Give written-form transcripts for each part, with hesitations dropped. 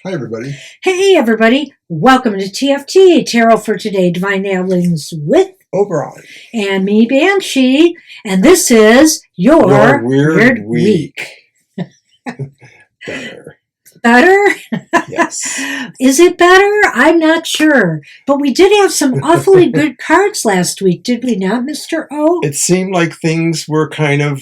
Hi, everybody. Hey, everybody. Welcome to TFT, Tarot for Today, Divine Dabblings with Oberon. and me, Banshee. And this is your Weird Week. Better. Better? Yes. Is it better? I'm not sure. But we did have some awfully good cards last week, did we not, Mr. O? It seemed like things were kind of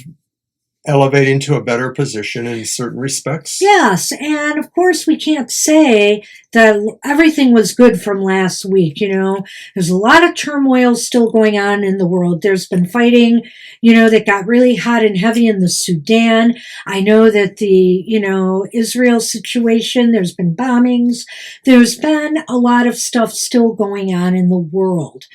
elevating to a better position in certain respects. Yes, and of course we can't say that everything was good from last week, There's a lot of turmoil still going on in the world. There's been fighting, that got really hot and heavy in the Sudan. I know that the, Israel situation, there's been bombings. There's been a lot of stuff still going on in the world.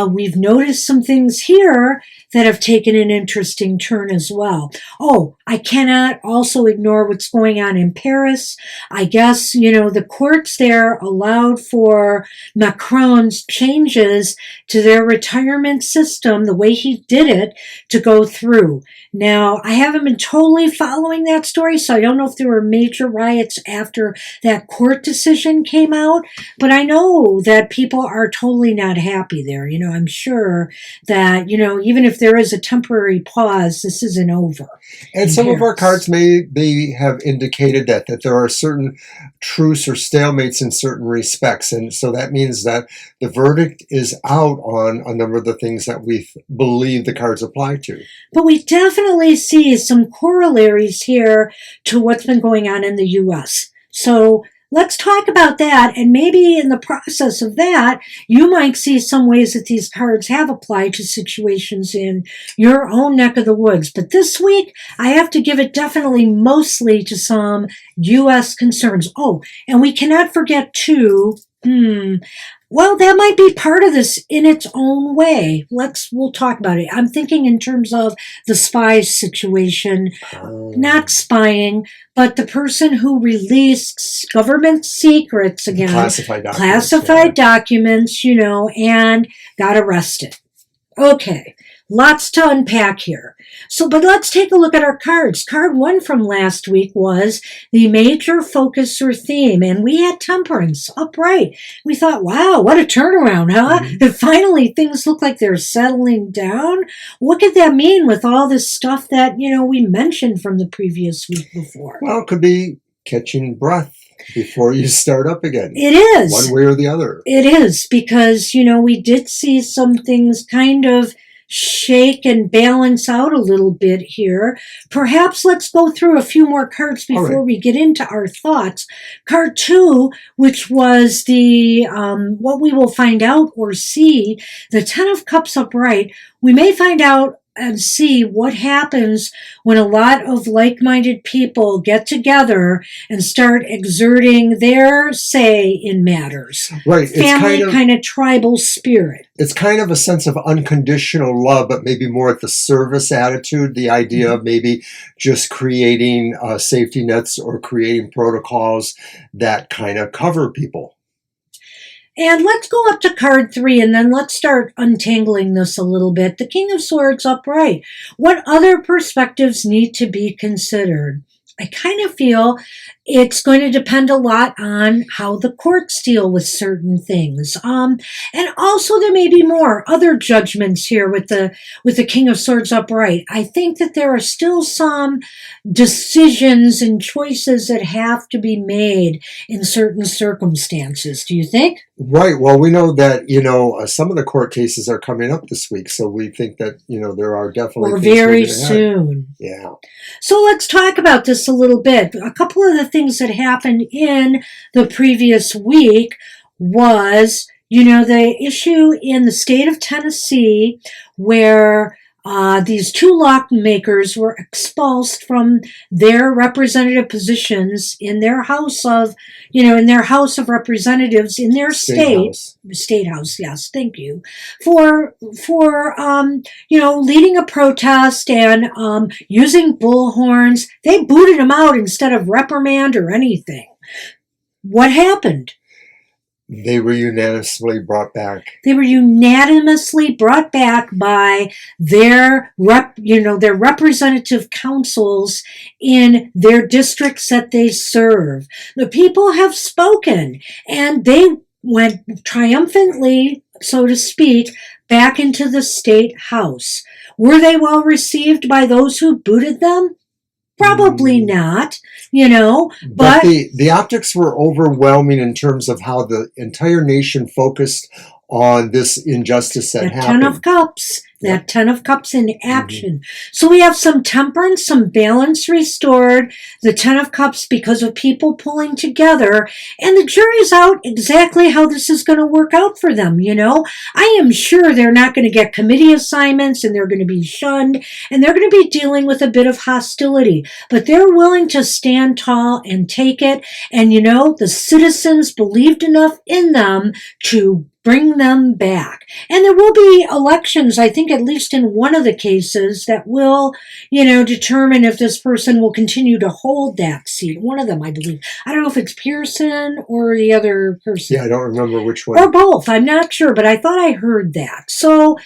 We've noticed some things here that have taken an interesting turn as well. Oh, I cannot also ignore what's going on in Paris. I guess, the courts there allowed for Macron's changes to their retirement system, the way he did it, to go through. Now, I haven't been totally following that story, so I don't know if there were major riots after that court decision came out, but I know that people are totally not happy there. I'm sure that, even if there is a temporary pause, this isn't over. And some of our cards may have indicated that there are certain truce or stalemates in certain respects. And so that means that the verdict is out on a number of the things that we believe the cards apply to. But we definitely see some corollaries here to what's been going on in the U.S. So let's talk about that, and maybe in the process of that, you might see some ways that these cards have applied to situations in your own neck of the woods. But this week, I have to give it definitely mostly to some U.S. concerns. Oh, and we cannot forget too, well, that might be part of this in its own way. We'll talk about it. I'm thinking in terms of the spy situation, not spying, but the person who released government secrets again, classified documents, and got arrested. Okay, lots to unpack here. But let's take a look at our cards. Card 1 from last week was the major focus or theme, and we had temperance upright. We thought, wow, what a turnaround, huh? Mm-hmm. And finally, things look like they're settling down. What could that mean with all this stuff that, we mentioned from the previous week before? Well, it could be catching breath before you start up again. It is. One way or the other. It is, because, we did see some things kind of shake and balance out a little bit here. Perhaps let's go through a few more cards before we get into our thoughts. Card 2, which was the what we will find out or see, the 10 of Cups upright. We may find out and see what happens when a lot of like-minded people get together and start exerting their say in matters. Right. Family kind of tribal spirit. It's kind of a sense of unconditional love, but maybe more at the service attitude, the idea of maybe just creating safety nets or creating protocols that kind of cover people. And let's go up to card 3, and then let's start untangling this a little bit. The King of Swords upright. What other perspectives need to be considered? I kind of feel it's going to depend a lot on how the courts deal with certain things. And also there may be more other judgments here with the King of Swords upright. I think that there are still some decisions and choices that have to be made in certain circumstances. Do you think? Right. Well, we know that, some of the court cases are coming up this week. So we think that, there are definitely things very soon. Yeah. So let's talk about this a little bit. A couple of the things that happened in the previous week was, the issue in the state of Tennessee where these 2 lawmakers were expulsed from their representative positions in their House of, in their House of Representatives in their state house. Yes, thank you for leading a protest and using bullhorns. They booted them out instead of reprimand or anything. What happened? They were unanimously brought back. They were unanimously brought back by their their representative councils in their districts that they serve. The people have spoken, and they went triumphantly, so to speak, back into the state house. Were they well received by those who booted them? Probably not, But the optics were overwhelming in terms of how the entire nation focused on this injustice that happened. 10 of Cups. That 10 of Cups in action. So we have some temperance, some balance restored, the 10 of Cups because of people pulling together, and the jury's out exactly how this is going to work out for them, I am sure they're not going to get committee assignments, and they're going to be shunned, and they're going to be dealing with a bit of hostility, but they're willing to stand tall and take it, and the citizens believed enough in them to bring them back. And there will be elections, I think, at least in one of the cases that will, determine if this person will continue to hold that seat. One of them, I believe. I don't know if it's Pearson or the other person. Yeah, I don't remember which one. Or both. I'm not sure, but I thought I heard that. So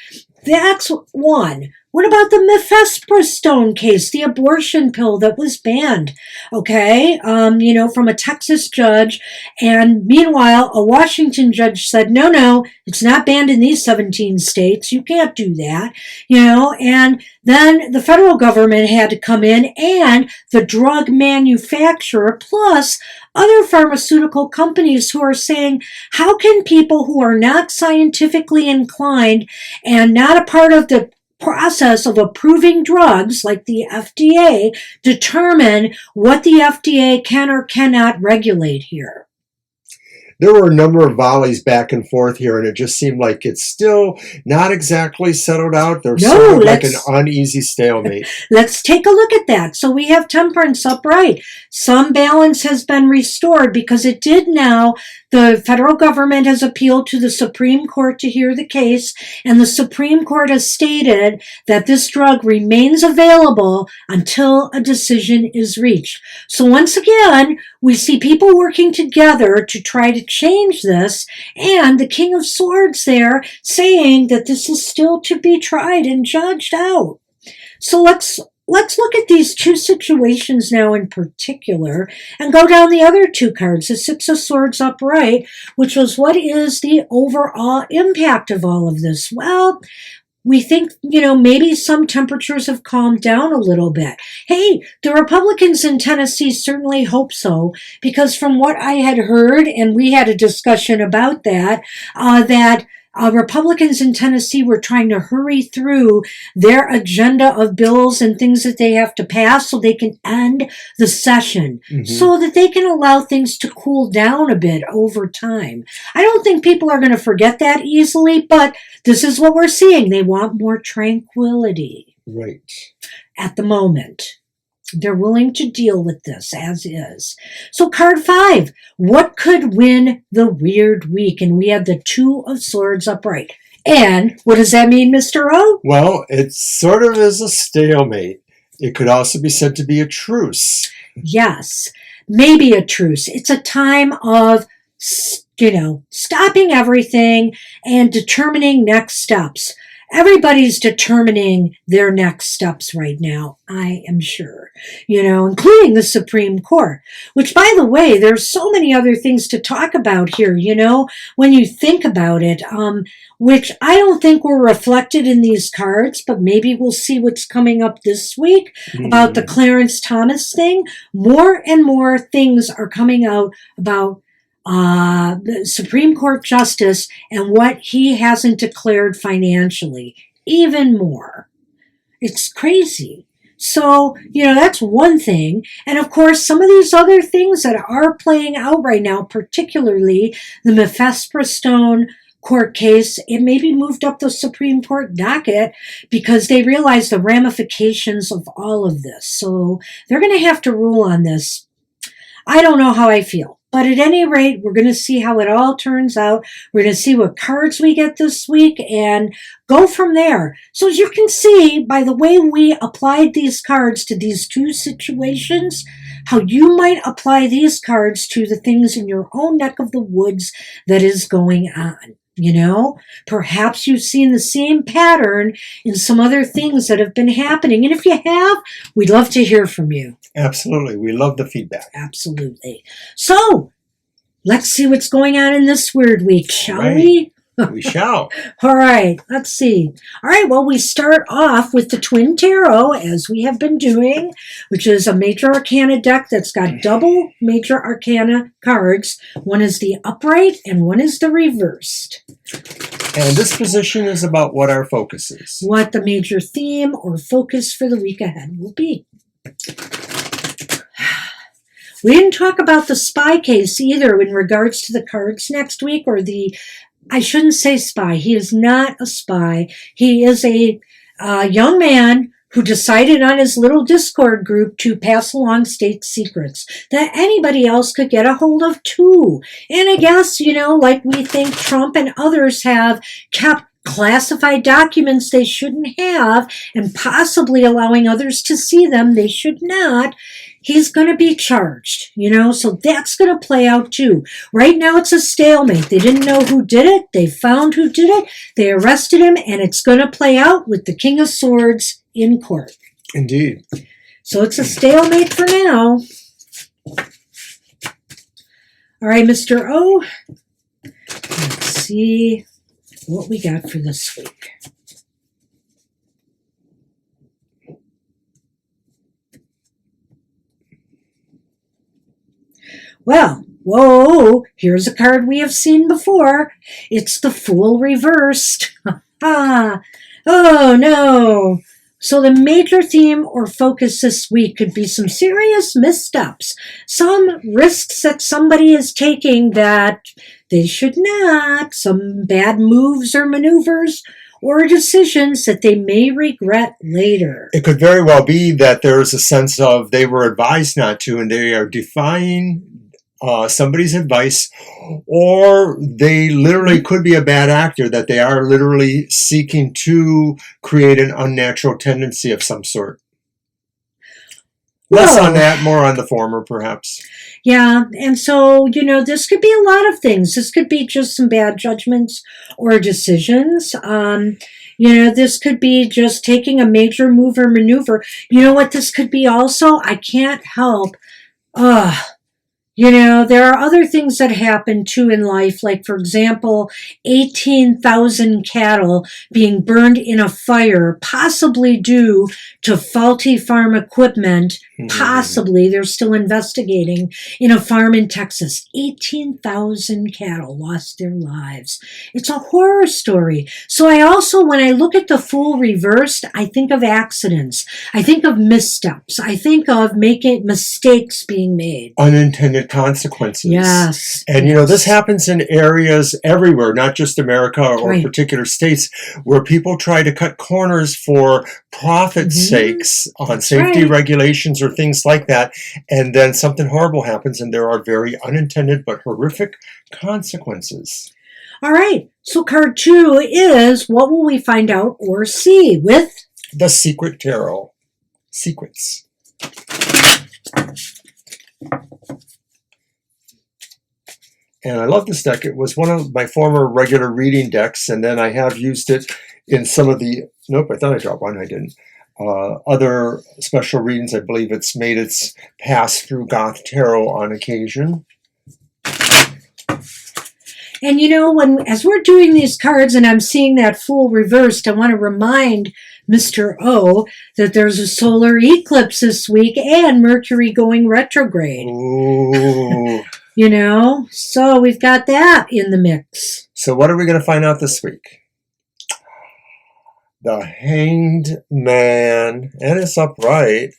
that's one. What about the mifepristone case, the abortion pill that was banned? Okay, from a Texas judge. And meanwhile, a Washington judge said, no, it's not banned in these 17 states. You can't do that, And then the federal government had to come in, and the drug manufacturer plus other pharmaceutical companies who are saying, how can people who are not scientifically inclined and not a part of the process of approving drugs like the FDA determine what the FDA can or cannot regulate here? There were a number of volleys back and forth here, and it just seemed like it's still not exactly settled out. There's sort of like an uneasy stalemate. Let's take a look at that. So we have temperance upright. Some balance has been restored because it did now. The federal government has appealed to the Supreme Court to hear the case, and the Supreme Court has stated that this drug remains available until a decision is reached. So once again, we see people working together to try to change this, and the King of Swords there saying that this is still to be tried and judged out. So let's look at these two situations now in particular and go down the other two cards, the Six of Swords upright, which was what is the overall impact of all of this? Well, we think, maybe some temperatures have calmed down a little bit. Hey, the Republicans in Tennessee certainly hope so, because from what I had heard, and we had a discussion about that, Republicans in Tennessee were trying to hurry through their agenda of bills and things that they have to pass so they can end the session, so that they can allow things to cool down a bit over time. I don't think people are going to forget that easily, but this is what we're seeing. They want more tranquility. Right. At the moment. They're willing to deal with this as is. So card 5, what could win the weird week? And we have the Two of Swords upright. And what does that mean, Mr. O? Well, it sort of is a stalemate. It could also be said to be a truce. Yes, maybe a truce. It's a time of, stopping everything and determining next steps. Everybody's determining their next steps right now, I am sure, including the Supreme Court, which, by the way, there's so many other things to talk about here, when you think about it, which I don't think were reflected in these cards, but maybe we'll see what's coming up this week about the Clarence Thomas thing. More and more things are coming out about the Supreme Court Justice and what he hasn't declared financially. Even more. It's crazy. So, that's one thing. And of course, some of these other things that are playing out right now, particularly the mifepristone court case, it may be moved up the Supreme Court docket because they realize the ramifications of all of this. So they're going to have to rule on this. I don't know how I feel. But at any rate, we're going to see how it all turns out. We're going to see what cards we get this week and go from there. So as you can see, by the way we applied these cards to these two situations, how you might apply these cards to the things in your own neck of the woods that is going on. You know, perhaps you've seen the same pattern in some other things that have been happening. And if you have, we'd love to hear from you. Absolutely. We love the feedback. Absolutely. So let's see what's going on in this weird week, shall Right. we? We shall. All right, let's see. All right, well, we start off with the Twin Tarot, as we have been doing, which is a Major Arcana deck that's got double Major Arcana cards. One is the upright and one is the reversed. And this position is about what our focus is. What the major theme or focus for the week ahead will be. We didn't talk about the spy case either in regards to the cards next week, or I shouldn't say spy. He is not a spy. He is a young man who decided on his little Discord group to pass along state secrets that anybody else could get a hold of too. And I guess, you know, like we think Trump and others have kept classified documents they shouldn't have and possibly allowing others to see them they should not. He's going to be charged, you know, so that's going to play out too. Right now it's a stalemate. They didn't know who did it. They found who did it. They arrested him, and it's going to play out with the King of Swords in court. Indeed. So it's a stalemate for now. All right, Mr. O, let's see what we got for this week. Well, whoa, here's a card we have seen before. It's the Fool reversed. Oh, no. So the major theme or focus this week could be some serious missteps, some risks that somebody is taking that they should not, some bad moves or maneuvers, or decisions that they may regret later. It could very well be that there is a sense of they were advised not to, and they are defying somebody's advice, or they literally could be a bad actor, that they are literally seeking to create an unnatural tendency of some sort. Less on that, more on the former, perhaps. Yeah, and so, you know, this could be a lot of things. This could be just some bad judgments or decisions. You know, this could be just taking a major move or maneuver. You know what this could be also? I can't help. You know, there are other things that happen too in life, like, for example, 18,000 cattle being burned in a fire, possibly due to faulty farm equipment. Possibly, they're still investigating, in a farm in Texas. 18,000 cattle lost their lives. It's a horror story. So I also, when I look at the Fool reversed, I think of accidents. I think of missteps. I think of mistakes being made. Unintended consequences. Yes. And, you know, this happens in areas everywhere, not just America or particular states, where people try to cut corners for profit's sakes on safety regulations or things like that, and then something horrible happens, and there are very unintended but horrific consequences. All right, so card 2 is, what will we find out or see with the Secret Tarot. Secrets. And I love this deck. It was one of my former regular reading decks, and then I have used it in some of the, nope, I thought I dropped one, I didn't. Other special readings. I believe it's made its pass through Goth Tarot on occasion. And you know, as we're doing these cards and I'm seeing that Fool reversed, I want to remind Mr. O that there's a solar eclipse this week and Mercury going retrograde. Ooh. You know, so we've got that in the mix. So what are we going to find out this week? The Hanged Man, and it's upright.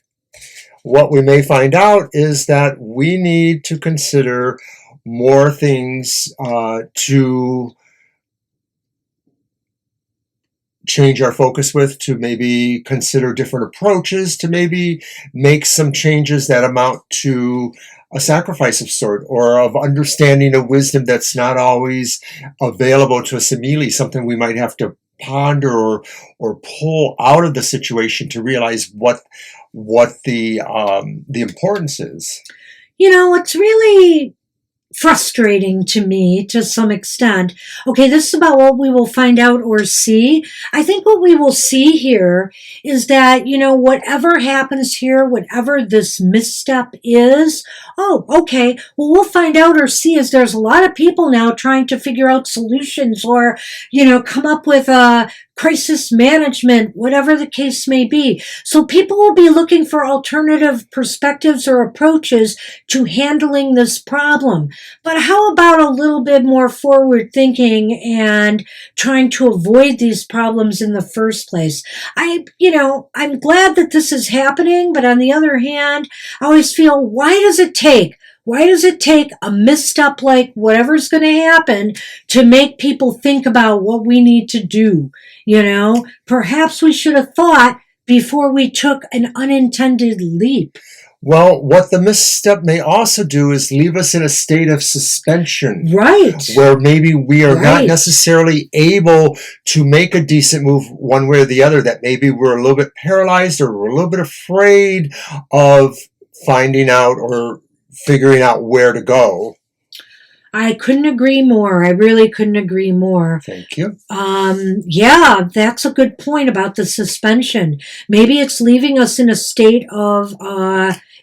What we may find out is that we need to consider more things to change our focus with, to maybe consider different approaches, to maybe make some changes that amount to a sacrifice of sort, or of understanding a wisdom that's not always available to us immediately, something we might have to ponder or pull out of the situation to realize what the importance is. You know, it's really frustrating to me to some extent. Okay, this is about what we will find out or see. I think what we will see here is that, you know, whatever happens here, whatever this misstep is, oh, okay, well, we'll find out or see is there's a lot of people now trying to figure out solutions or, you know, come up with crisis management, whatever the case may be. So people will be looking for alternative perspectives or approaches to handling this problem. But how about a little bit more forward thinking and trying to avoid these problems in the first place? I'm glad that this is happening, but on the other hand, I always feel, why does it take a misstep like whatever's going to happen to make people think about what we need to do? You know, perhaps we should have thought before we took an unintended leap. Well, what the misstep may also do is leave us in a state of suspension. Right. Where maybe we are not Right. necessarily able to make a decent move one way or the other, that maybe we're a little bit paralyzed or we're a little bit afraid of finding out or figuring out where to go. I couldn't agree more. I really couldn't agree more. Thank you. Yeah, that's a good point about the suspension. Maybe it's leaving us in a state of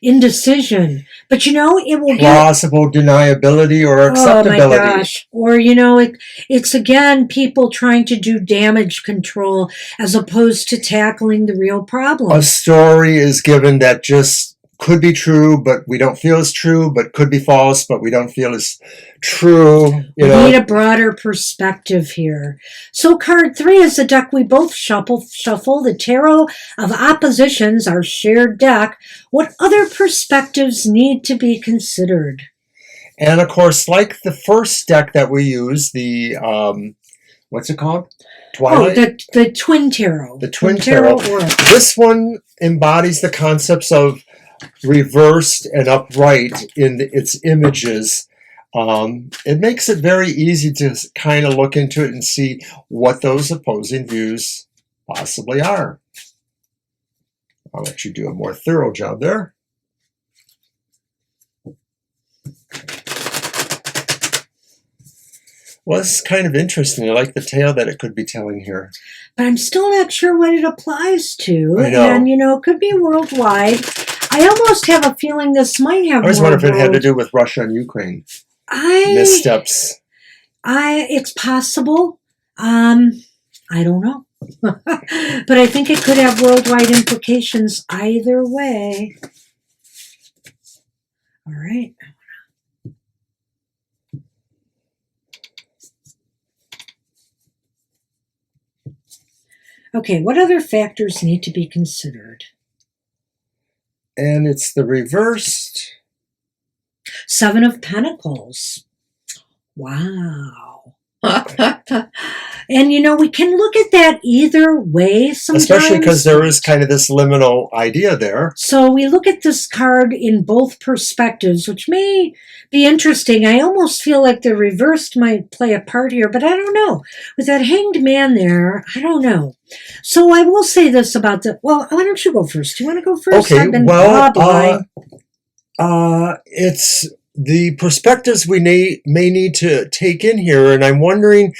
indecision. But, you know, it will get... Plausible deniability or acceptability. Oh, my gosh. Or, you know, it's again people trying to do damage control as opposed to tackling the real problem. A story is given that just could be true, but we don't feel is true, but could be false, but we don't feel is true. We need a broader perspective here. So card 3 is the deck we both shuffle, the Tarot of Oppositions, our shared deck. What other perspectives need to be considered? And of course, like the first deck that we use, the, what's it called? Twilight? Oh, the Twin Tarot. The Twin Tarot. This one embodies the concepts of reversed and upright in its images. It makes it very easy to kind of look into it and see what those opposing views possibly are. I'll let you do a more thorough job there. Well, this is kind of interesting. I like the tale that it could be telling here. But I'm still not sure what it applies to. I know. And, you know, it could be worldwide. I almost have a feeling this might have I always wonder if it had to do with Russia and Ukraine. Missteps. It's possible. I don't know. But I think it could have worldwide implications either way. All right. Okay, what other factors need to be considered? And it's the reversed. 7 of Pentacles. Wow. And, you know, we can look at that either way sometimes. Especially because there is kind of this liminal idea there. So we look at this card in both perspectives, which may be interesting. I almost feel like the reversed might play a part here, but I don't know. With that Hanged Man there, I don't know. So I will say this about the... Well, why don't you go first? Do you want to go first? Okay, it's the perspectives we may need to take in here, and I'm wondering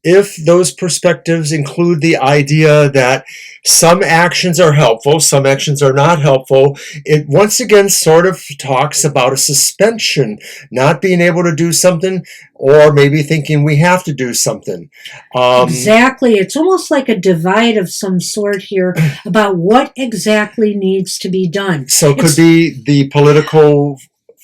if those perspectives include the idea that some actions are helpful, some actions are not helpful. It once again sort of talks about a suspension, not being able to do something, or maybe thinking we have to do something. Exactly. It's almost like a divide of some sort here about what exactly needs to be done. So it could be the political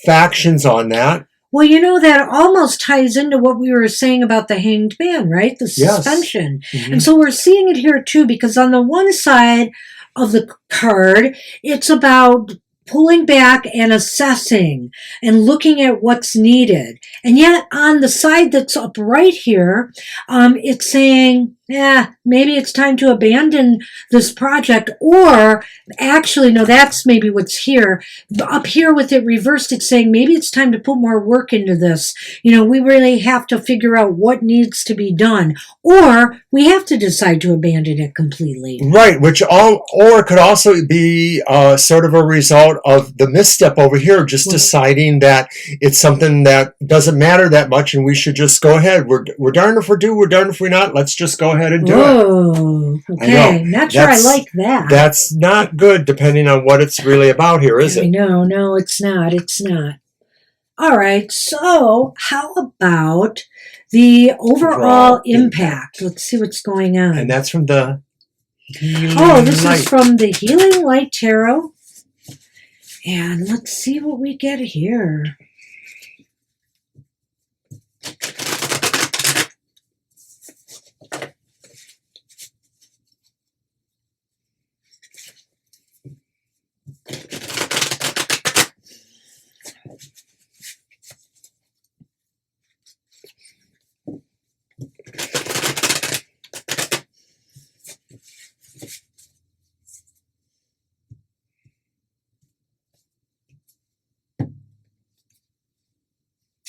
factions on that. Well, you know, that almost ties into what we were saying about the Hanged Man, right? The suspension. Yes. And so we're seeing it here too, because on the one side of the card, it's about pulling back and assessing and looking at what's needed. And yet on the side that's up right here, it's saying, yeah, maybe it's time to abandon this project. Or actually, no, that's maybe what's here. Up here with it reversed, it's saying maybe it's time to put more work into this. We really have to figure out what needs to be done. Or we have to decide to abandon it completely. Right, or it could also be sort of a result of the misstep over here, just deciding that it's something that doesn't matter that much and we should just go ahead. We're darned if we do, we're darned if we're not. Let's just go ahead and do it. Oh, okay. Not sure I like that. That's not good depending on what it's really about here, is it? No, it's not. It's not. All right, so how about the overall impact? Let's see what's going on. And that's from the Healing this Light. is from the Healing Light Tarot. And let's see what we get here.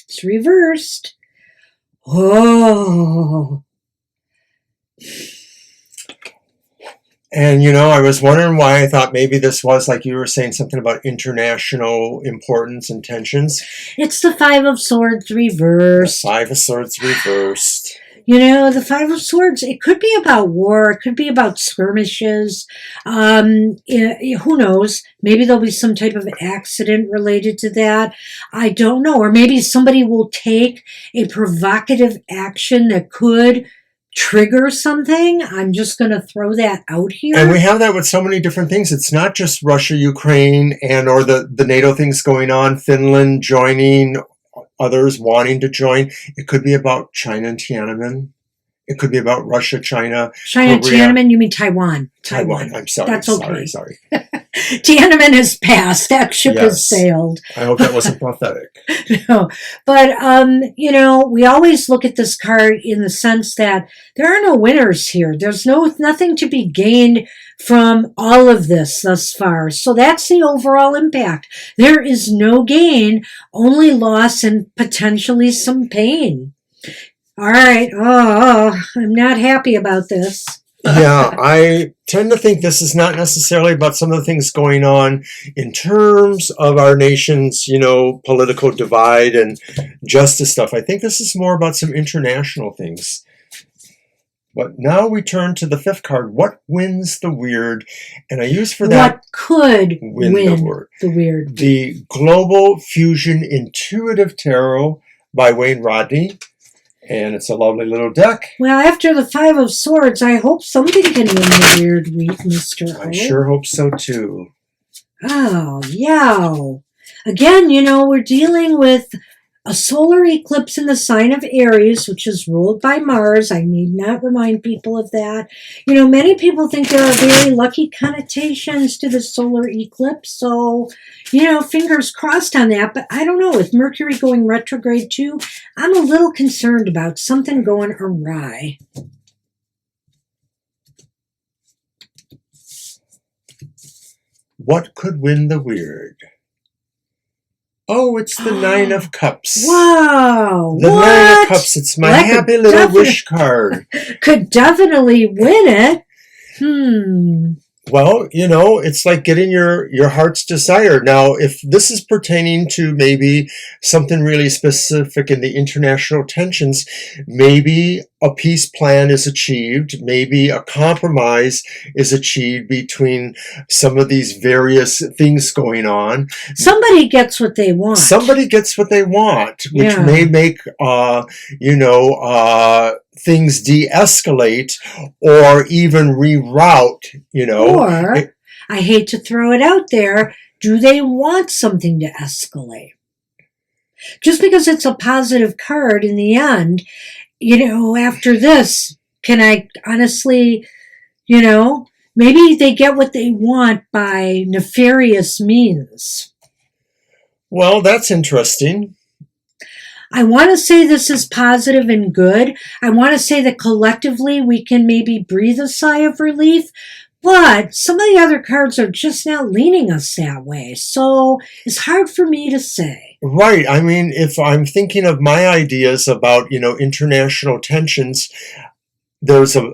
It's reversed. Oh. And, I was wondering why I thought maybe this was, like you were saying, something about international importance and tensions. It's the Five of Swords reversed. The Five of Swords reversed. The Five of Swords, it could be about war. It could be about skirmishes. Who knows? Maybe there'll be some type of accident related to that. I don't know. Or maybe somebody will take a provocative action that could trigger something. I'm just going to throw that out here. And we have that with so many different things. It's not just Russia, Ukraine, or the NATO things going on, Finland joining, others wanting to join. It could be about China and Tiananmen. It could be about Russia, China, Korea. Tiananmen, you mean Taiwan. Taiwan, I'm sorry. That's okay. Sorry. Tiananmen has passed. That ship has sailed. I hope that wasn't pathetic. No. But, we always look at this card in the sense that there are no winners here. There's nothing to be gained from all of this thus far. So that's the overall impact. There is no gain, only loss and potentially some pain. All right. Oh, I'm not happy about this. Yeah, I tend to think this is not necessarily about some of the things going on in terms of our nation's, political divide and justice stuff. I think this is more about some international things. But now we turn to the fifth card. What wins the weird? And I use for that. What could win the weird? The Global Fusion Intuitive Tarot by Wayne Rodney. And it's a lovely little deck. Well, after the Five of Swords, I hope something can win the weird week, Mr. I sure hope so, too. Oh, yeah. Again, we're dealing with a solar eclipse in the sign of Aries, which is ruled by Mars. I need not remind people of that. Many people think there are very lucky connotations to the solar eclipse. So, fingers crossed on that. But I don't know. With Mercury going retrograde too, I'm a little concerned about something going awry. What could win the weird? Oh, it's the Nine of Cups. Wow. The Nine of Cups. It's my happy little wish card. Could definitely win it. Well, it's like getting your heart's desire. Now, if this is pertaining to maybe something really specific in the international tensions, maybe a peace plan is achieved, maybe a compromise is achieved between some of these various things going on. Somebody gets what they want. Somebody gets what they want, which may make, things de-escalate or even reroute, Or, I hate to throw it out there, do they want something to escalate? Just because it's a positive card in the end, after this, can I honestly, Maybe they get what they want by nefarious means. Well, that's interesting. I want to say this is positive and good. I want to say that collectively we can maybe breathe a sigh of relief, but some of the other cards are just not leaning us that way. So it's hard for me to say. Right. I mean, if I'm thinking of my ideas about, international tensions, there's a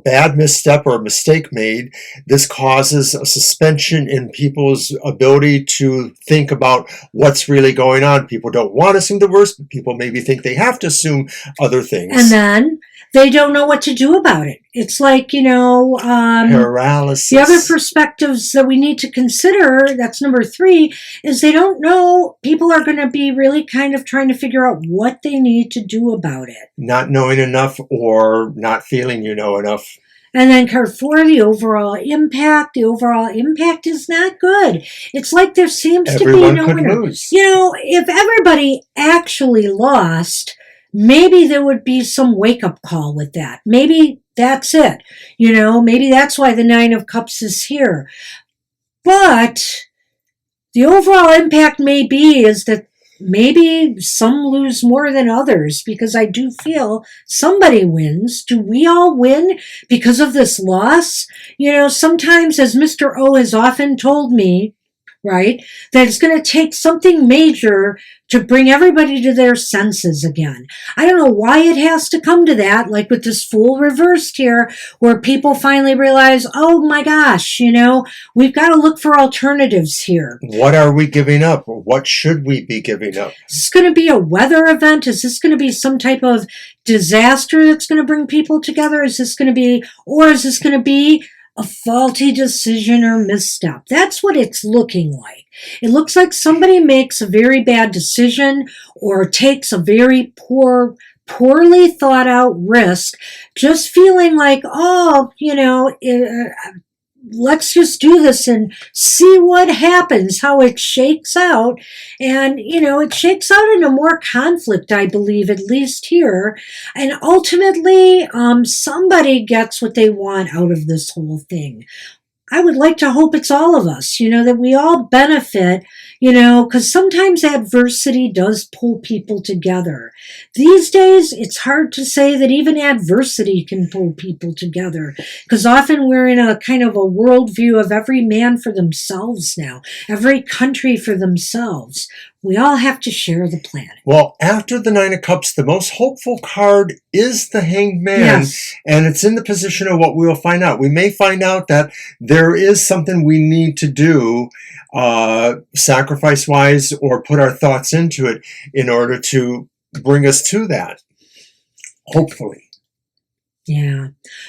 bad misstep or a mistake made. This causes a suspension in people's ability to think about what's really going on. People don't want to assume the worst, but people maybe think they have to assume other things. And then they don't know what to do about it. It's like, paralysis. The other perspectives that we need to consider, that's number 3, is they don't know. People are going to be really kind of trying to figure out what they need to do about it. Not knowing enough or not feeling you know enough. And then card 4, the overall impact. The overall impact is not good. It's like there seems to be no winner. Lose. If everybody actually lost, maybe there would be some wake-up call with that. Maybe that's it. Maybe that's why the 9 of Cups is here. But the overall impact is that maybe some lose more than others, because I do feel somebody wins. Do we all win because of this loss? Sometimes, as Mr. O has often told me, right, that it's going to take something major to bring everybody to their senses again. I don't know why it has to come to that, like with this Fool reversed here, where people finally realize, oh my gosh, we've got to look for alternatives here. What are we giving up? What should we be giving up? Is this going to be a weather event? Is this going to be some type of disaster that's going to bring people together? Is this going to be a faulty decision or misstep? That's what it's looking like. It looks like somebody makes a very bad decision or takes a very poorly thought out risk, just feeling like, let's just do this and see what happens, how it shakes out. And, it shakes out in a more conflict, I believe, at least here. And ultimately, somebody gets what they want out of this whole thing. I would like to hope it's all of us, that we all benefit, because sometimes adversity does pull people together. These days, it's hard to say that even adversity can pull people together, because often we're in a kind of a worldview of every man for themselves now, every country for themselves. We all have to share the planet. Well, after the 9 of Cups, the most hopeful card is the Hanged Man. Yes. And it's in the position of what we will find out. We may find out that there is something we need to do, sacrifice-wise, or put our thoughts into it in order to bring us to that. Hopefully. Yeah.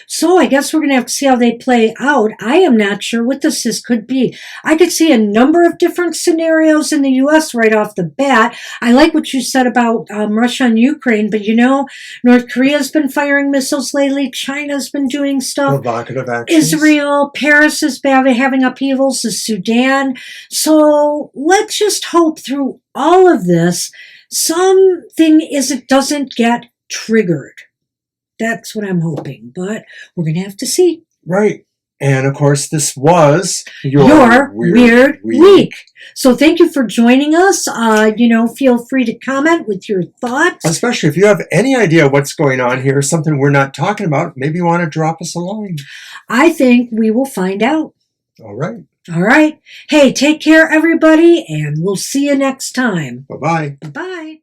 So I guess we're going to have to see how they play out. I am not sure what this could be. I could see a number of different scenarios in the U.S. right off the bat. I like what you said about Russia and Ukraine, but North Korea's been firing missiles lately. China's been doing stuff. Provocative actions. Israel, Paris is having upheavals, the Sudan. So let's just hope through all of this, it doesn't get triggered. That's what I'm hoping, but we're going to have to see. Right. And of course, this was your weird week. So thank you for joining us. Feel free to comment with your thoughts. Especially if you have any idea what's going on here, something we're not talking about, maybe you want to drop us a line. I think we will find out. All right. All right. Hey, take care, everybody, and we'll see you next time. Bye-bye. Bye-bye.